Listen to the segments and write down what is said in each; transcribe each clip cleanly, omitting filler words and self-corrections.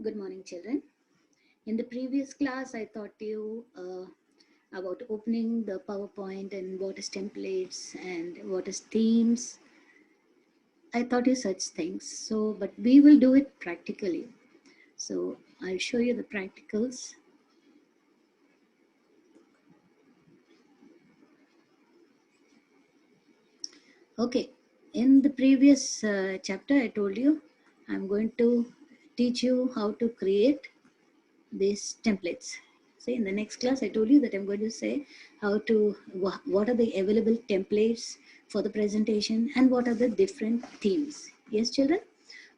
Good morning, children. In the previous class, I taught you about opening the PowerPoint and what is templates and what is themes. I taught you such things. But we will do it practically. So I'll show you the practicals. Okay, in the previous chapter, I told you I'm going to teach you how to create these templates. See, in the next class, I told you that I'm going to say how to, what are the available templates for the presentation and what are the different themes. Yes, children?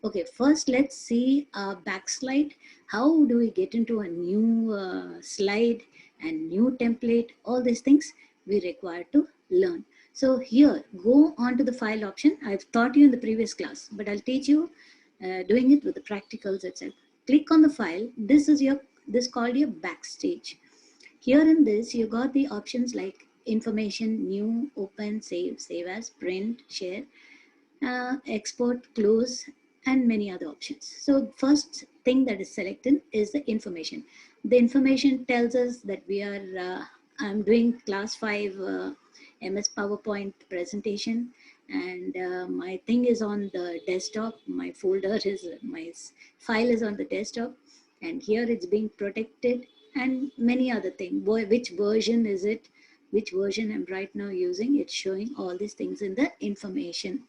Okay, first let's see a backslide. How do we get into a new slide and new template? All these things we require to learn. So here, go on to the file option. I've taught you in the previous class, but I'll teach you doing it with the practicals itself. Click on the file. This called your backstage. Here in this, you got the options like information, new, open, save as, print, share, export, close, and many other options. So first thing that is selected is the information. The information tells us that I'm doing class 5 MS PowerPoint presentation, and my thing is on the desktop. My file is on the desktop, and here it's being protected and many other things. Which version is it? Which version I'm right now using? It's showing all these things in the information.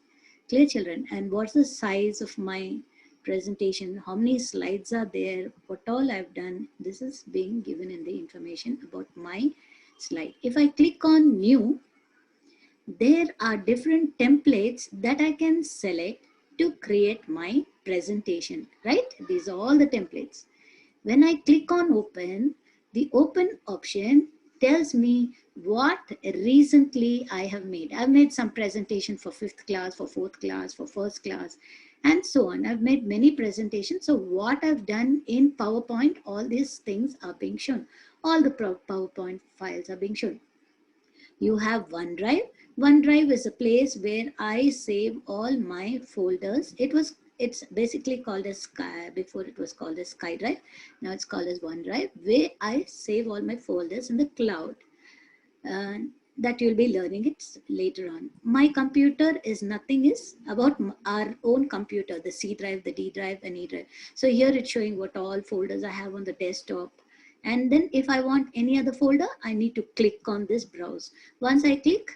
Clear, children? And what's the size of my presentation? How many slides are there? What all I've done? This is being given in the information about my slide. If I click on new, there are different templates that I can select to create my presentation, right? These are all the templates. When I click on open, the open option tells me what recently I have made. I've made some presentation for 5th class, for 4th class, for 1st class, and so on. I've made many presentations. So what I've done in PowerPoint, all these things are being shown. All the PowerPoint files are being shown. You have OneDrive. OneDrive is a place where I save all my folders. It's basically called as Sky. Before it was called as SkyDrive. Now it's called as OneDrive, where I save all my folders in the cloud. That you'll be learning it later on. My computer is nothing is about our own computer, the C drive, the D drive, and E drive. So here it's showing what all folders I have on the desktop. And then if I want any other folder, I need to click on this browse. Once I click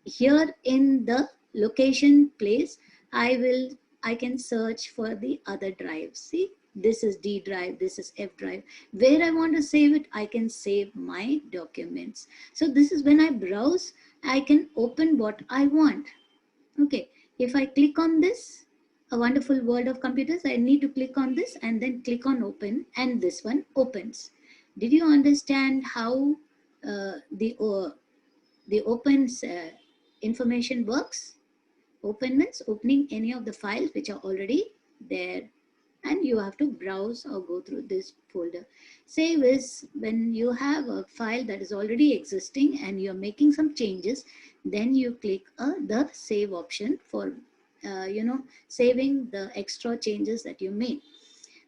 here in the location place, I can search for the other drives. See, this is D drive, this is F drive. Where I want to save it, I can save my documents. So this is when I browse, I can open what I want. Okay, if I click on this, a wonderful world of computers, I need to click on this and then click on open, and this one opens. Did you understand how the open information works? Open means opening any of the files which are already there, and you have to browse or go through this folder. Save is when you have a file that is already existing and you're making some changes, then you click the save option for saving the extra changes that you made.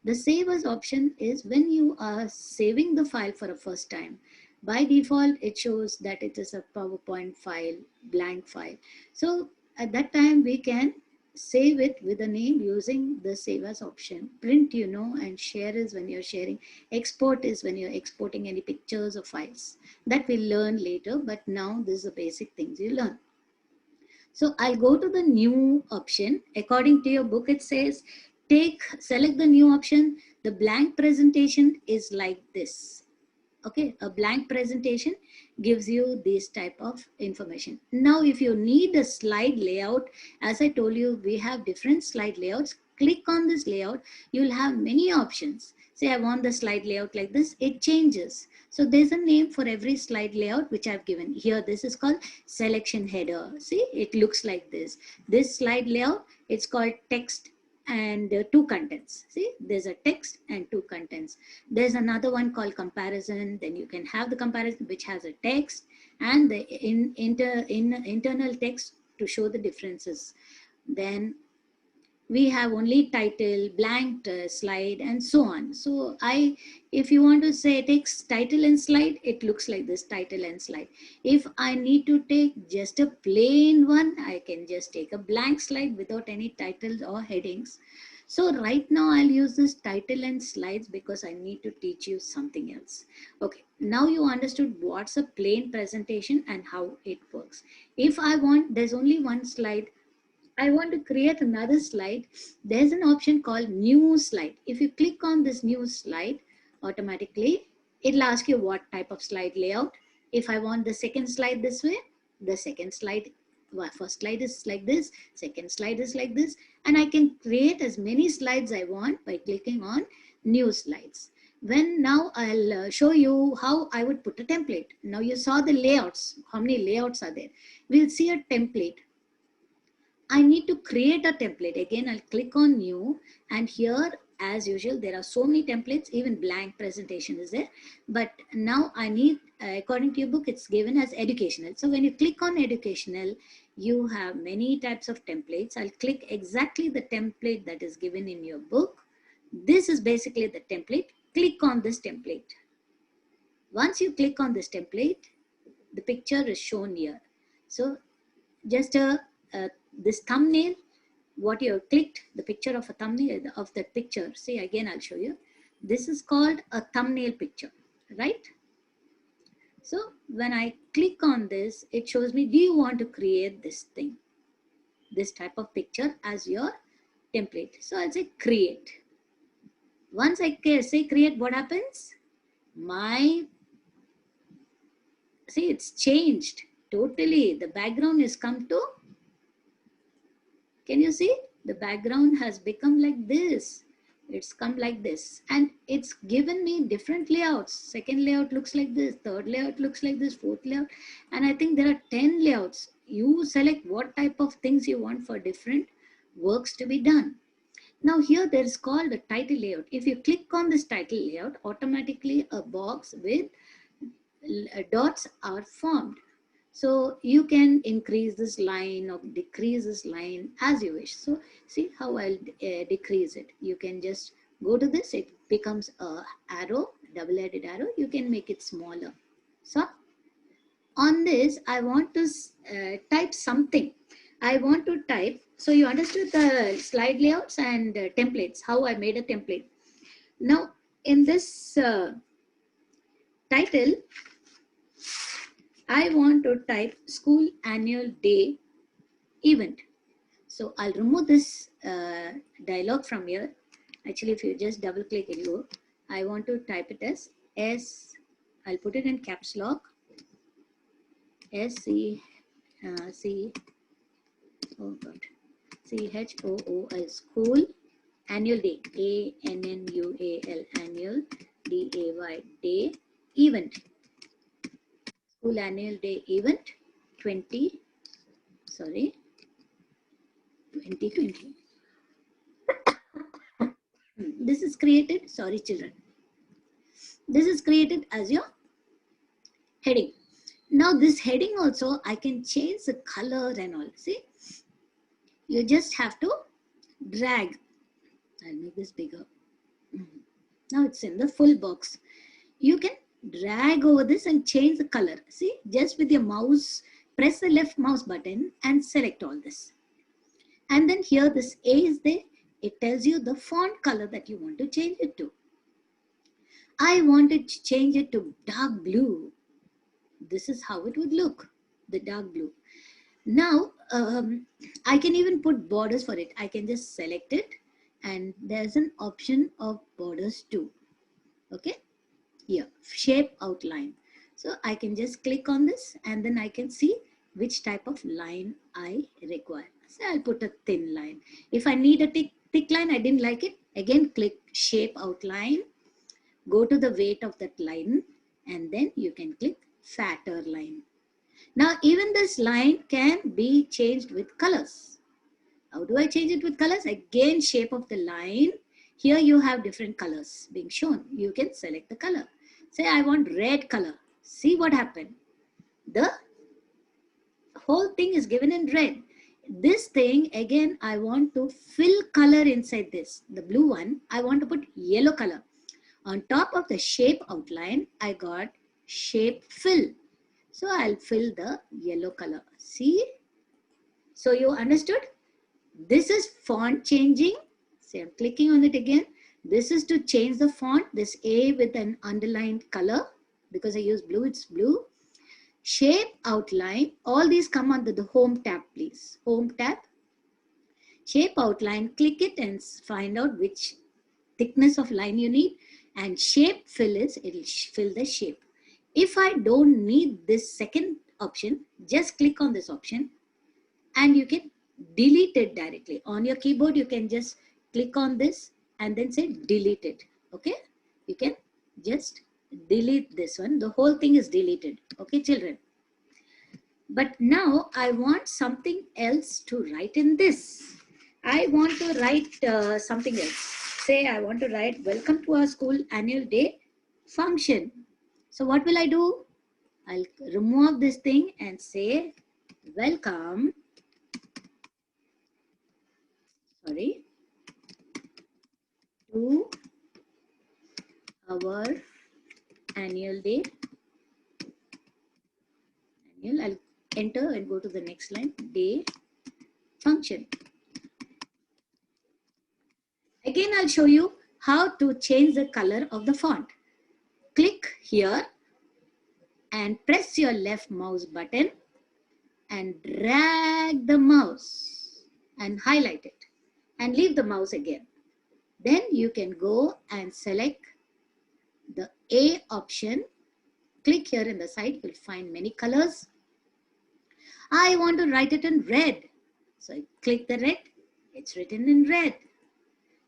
The save as option is when you are saving the file for a first time. By default, it shows that it is a PowerPoint file, blank file. So at that time, we can save it with a name using the save as option. Print, and share is when you're sharing. Export is when you're exporting any pictures or files. That we'll learn later, but now this is the basic things you learn. So I'll go to the new option. According to your book, it says, select the new option. The blank presentation is like this. Okay, a blank presentation gives you this type of information. Now, if you need a slide layout, as I told you, we have different slide layouts. Click on this layout, you'll have many options. Say I want the slide layout like this, it changes. So there's a name for every slide layout which I've given. Here, this is called selection header. See, it looks like this. This slide layout, it's called text and two contents. See, there's a text and two contents. There's another one called comparison. Then you can have the comparison which has a text and the internal text to show the differences. Then we have only title, blank slide, and so on. So if you want to say takes title and slide, it looks like this, title and slide. If I need to take just a plain one, I can just take a blank slide without any titles or headings. So right now I'll use this title and slides because I need to teach you something else. Okay, now you understood what's a plain presentation and how it works. If I want, there's only one slide, I want to create another slide, there's an option called new slide. If you click on this new slide, automatically it'll ask you what type of slide layout. If I want the second slide this way, the second slide, first slide is like this, second slide is like this, and I can create as many slides I want by clicking on new slides. Now I'll show you how I would put a template. Now you saw the layouts, how many layouts are there? We'll see a template. I need to create a template. Again, I'll click on new, and here as usual there are so many templates, even blank presentation is there, but now I need, according to your book, it's given as educational. So when you click on educational, you have many types of templates. I'll click exactly the template that is given in your book. This is basically the template. Click on this template. Once you click on this template, the picture is shown here. So just this thumbnail, what you have clicked, the picture of a thumbnail of that picture. See, again, I'll show you. This is called a thumbnail picture, right? So when I click on this, it shows me, do you want to create this thing, this type of picture as your template? So I'll say create. Once I say create, what happens? See, it's changed totally. The background has come to, can you see? The background has become like this. It's come like this, and it's given me different layouts. Second layout looks like this, third layout looks like this, fourth layout, and I think there are 10 layouts. You select what type of things you want for different works to be done. Now here there is called a title layout. If you click on this title layout, automatically a box with dots are formed. So you can increase this line or decrease this line as you wish. So see how I'll decrease it. You can just go to this, it becomes a arrow, double-headed arrow. You can make it smaller. So on this, I want to type something. I want to type, so you understood the slide layouts and templates, how I made a template. Now in this title, I want to type school annual day event. So I'll remove this dialog from here. Actually, if you just double click it, I want to type it as S, I'll put it in caps lock, SCHOOL, school annual day, ANNUAL, annual, DAY, day event. School annual day event 2020. This is created, sorry children. This is created as your heading. Now this heading also, I can change the color and all. See, you just have to drag. I'll make this bigger. Now it's in the full box. You can drag over this and change the color. See, just with your mouse, press the left mouse button and select all this. And then here this A is there. It tells you the font color that you want to change it to. I wanted to change it to dark blue. This is how it would look, the dark blue. Now, I can even put borders for it. I can just select it and there's an option of borders too. Okay, here, shape outline. So I can just click on this and then I can see which type of line I require. So I'll put a thin line. If I need a thick line, I didn't like it. Again, click shape outline, go to the weight of that line and then you can click fatter line. Now even this line can be changed with colors. How do I change it with colors? Again, shape of the line. Here you have different colors being shown. You can select the color. Say I want red color. See what happened. The whole thing is given in red. this thing again, I want to fill color inside this. The blue one, I want to put yellow color. On top of the shape outline, I got shape fill. So I'll fill the yellow color. See? So you understood? This is font changing. See, I'm clicking on it again. This is to change the font. This A with an underlined color. Because I use blue, it's blue. Shape outline. All these come under the home tab, please. Home tab. Shape outline. Click it and find out which thickness of line you need. And shape fill is, it will fill the shape. If I don't need this second option, just click on this option and you can delete it directly. On your keyboard, you can just click on this and then say delete it. Okay, you can just delete this one. The whole thing is deleted. Okay, children. But now I want something else to write in this. I want to write something else. Say I want to write welcome to our school annual day function. So what will I do? I'll remove this thing and say welcome. Sorry. To our annual day. I'll enter and go to the next line. Day function. Again, I'll show you how to change the color of the font. Click here and press your left mouse button and drag the mouse and highlight it and leave the mouse again. Then you can go and select the A option. Click here in the side, you'll find many colors. I want to write it in red. So I click the red, it's written in red.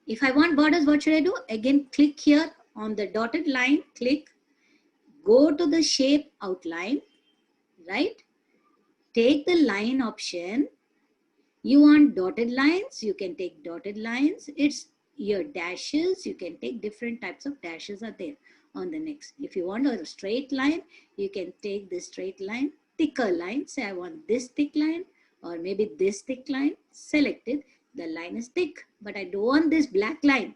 If I want borders, what should I do? Again, click here on the dotted line, click, go to the shape outline, right? Take the line option. You want dotted lines, you can take dotted lines. It's your dashes, you can take different types of dashes are there on the next. If you want a straight line, you can take this straight line, thicker line. Say I want this thick line or maybe this thick line. Select it. The line is thick, but I don't want this black line.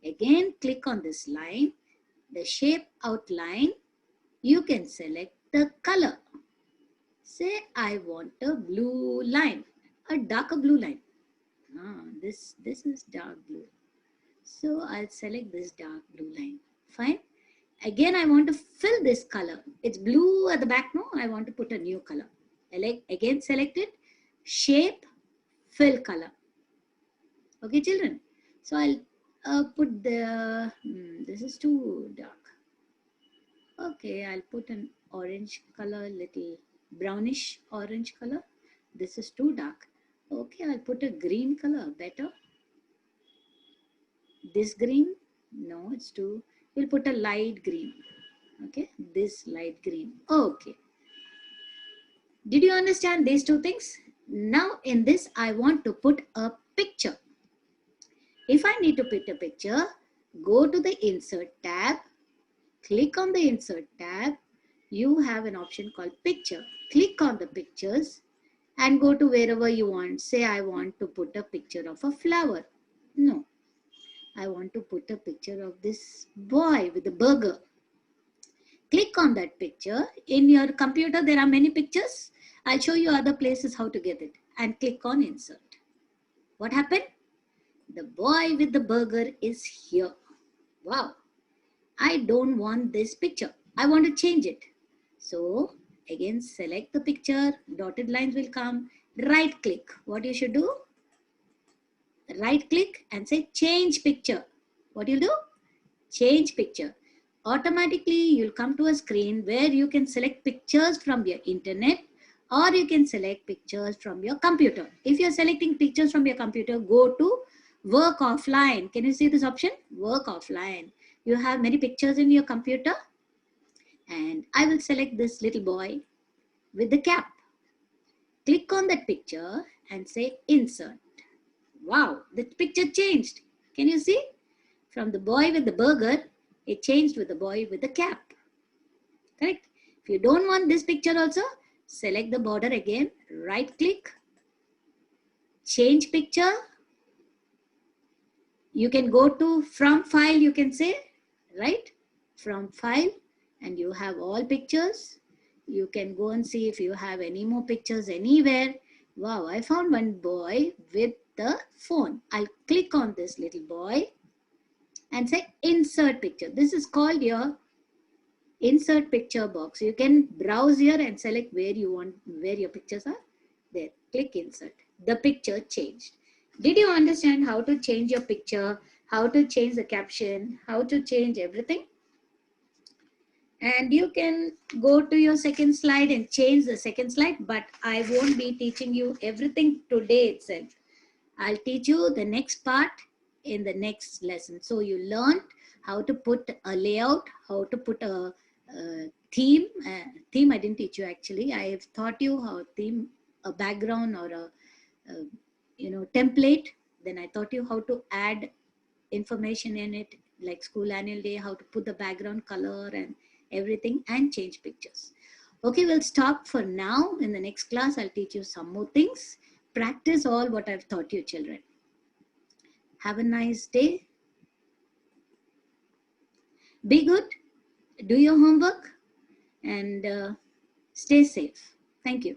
Again, click on this line, the shape outline. You can select the color. Say I want a blue line, a darker blue line. This is dark blue. So I'll select this dark blue line. Fine. Again, I want to fill this color. It's blue at the back. No, I want to put a new color. Again, select it. Shape, fill color. Okay, children. So I'll put the, this is too dark. Okay, I'll put an orange color, little brownish orange color. This is too dark. Okay, I'll put a green color, better. This green, no, it's too, we'll put a light green. Okay, this light green. Okay. Did you understand these two things? Now in this, I want to put a picture. If I need to put a picture, go to the Insert tab, click on the Insert tab. You have an option called Picture. Click on the pictures and go to wherever you want. Say I want to put a picture of a flower. No, I want to put a picture of this boy with a burger. Click on that picture. In your computer, there are many pictures. I'll show you other places how to get it. And click on Insert. What happened? The boy with the burger is here. Wow. I don't want this picture. I want to change it. So again, select the picture. Dotted lines will come. Right click. What you should do? Right click and say change picture. What you'll do? Change picture. Automatically, you'll come to a screen where you can select pictures from your internet or you can select pictures from your computer. If you're selecting pictures from your computer, go to work offline. Can you see this option? Work offline. You have many pictures in your computer. And I will select this little boy with the cap. Click on that picture and say insert. Wow, the picture changed. Can you see? From the boy with the burger, it changed with the boy with the cap. Correct? If you don't want this picture also, select the border again, right click, change picture, you can go to from file, you can say, right? From file, and you have all pictures. You can go and see if you have any more pictures anywhere. Wow, I found one boy with the phone. I'll click on this little boy and say insert picture. This is called your insert picture box. You can browse here and select where you want, where your pictures are. There, click insert. The picture changed. Did you understand how to change your picture, how to change the caption, how to change everything? And you can go to your second slide and change the second slide, but I won't be teaching you everything today itself. I'll teach you the next part in the next lesson. So you learned how to put a layout, how to put a theme. Theme I didn't teach you actually. I have taught you how theme, a background or a template. Then I taught you how to add information in it, like school annual day, how to put the background color and everything, and change pictures. Okay, we'll stop for now. In the next class, I'll teach you some more things. Practice all what I've taught you, children. Have a nice day. Be good. Do your homework and stay safe. Thank you.